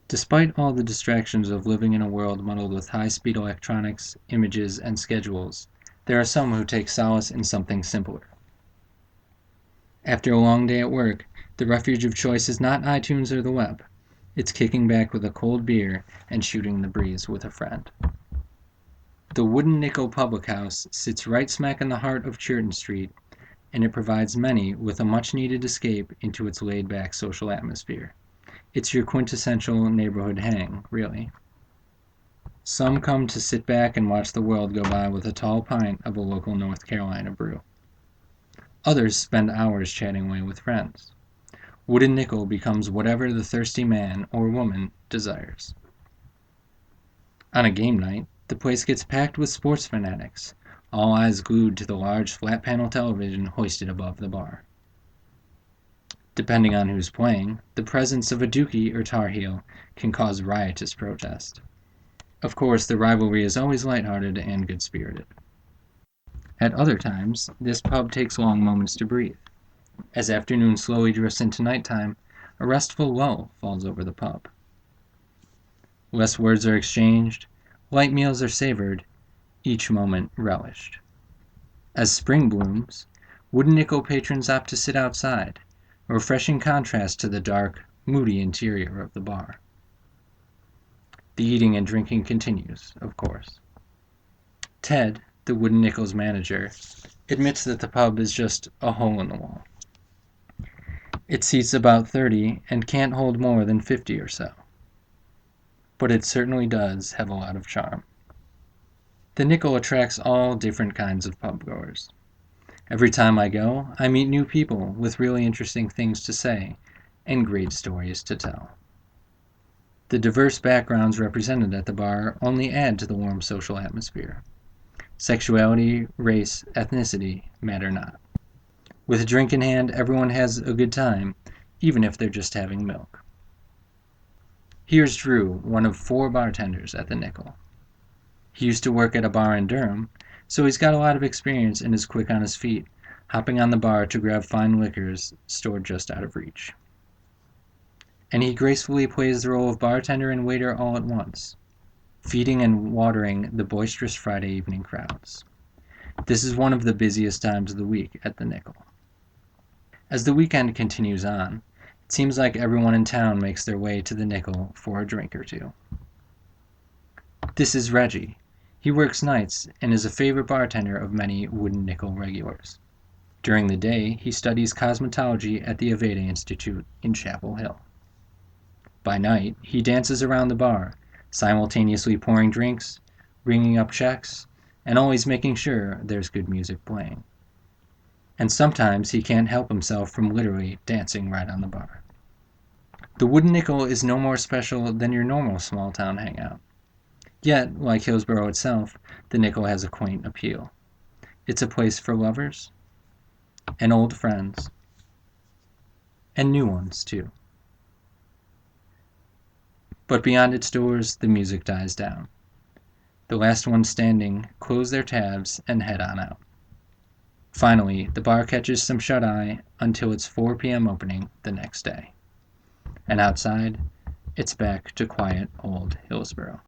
Despite all the distractions of living in a world muddled with high-speed electronics, images, and schedules, there are some who take solace in something simpler. After a long day at work, the refuge of choice is not iTunes or the web. It's kicking back with a cold beer and shooting the breeze with a friend. The Wooden Nickel Public House sits right smack in the heart of Churton Street, and it provides many with a much-needed escape into its laid-back social atmosphere. It's your quintessential neighborhood hang, really. Some come to sit back and watch the world go by with a tall pint of a local North Carolina brew. Others spend hours chatting away with friends. Wooden Nickel becomes whatever the thirsty man or woman desires. On a game night, the place gets packed with sports fanatics, all eyes glued to the large flat-panel television hoisted above the bar. Depending on who's playing, the presence of a Dookie or Tar Heel can cause riotous protest. Of course, the rivalry is always lighthearted and good-spirited. At other times, this pub takes long moments to breathe. As afternoon slowly drifts into nighttime, a restful lull falls over the pub. Less words are exchanged, light meals are savored, each moment relished. As spring blooms, Wooden Nickel patrons opt to sit outside, a refreshing contrast to the dark, moody interior of the bar. The eating and drinking continues, of course. Ted, the Wooden Nickel's manager, admits that the pub is just a hole in the wall. It seats about 30 and can't hold more than 50 or so. But it certainly does have a lot of charm. The Nickel attracts all different kinds of pub-goers. Every time I go, I meet new people with really interesting things to say and great stories to tell. The diverse backgrounds represented at the bar only add to the warm social atmosphere. Sexuality, race, ethnicity matter not. With a drink in hand, everyone has a good time, even if they're just having milk. Here's Drew, one of 4 bartenders at the Nickel. He used to work at a bar in Durham, so he's got a lot of experience and is quick on his feet, hopping on the bar to grab fine liquors stored just out of reach. And he gracefully plays the role of bartender and waiter all at once, feeding and watering the boisterous Friday evening crowds. This is one of the busiest times of the week at the Nickel. As the weekend continues on, it seems like everyone in town makes their way to the Nickel for a drink or two. This is Reggie. He works nights and is a favorite bartender of many Wooden Nickel regulars. During the day, he studies cosmetology at the Aveda Institute in Chapel Hill. By night, he dances around the bar, simultaneously pouring drinks, ringing up checks, and always making sure there's good music playing. And sometimes he can't help himself from literally dancing right on the bar. The Wooden Nickel is no more special than your normal small-town hangout. Yet, like Hillsborough itself, the Nickel has a quaint appeal. It's a place for lovers, and old friends, and new ones, too. But beyond its doors, the music dies down. The last ones standing close their tabs and head on out. Finally, the bar catches some shut-eye until its 4 p.m. opening the next day. And outside, it's back to quiet old Hillsborough.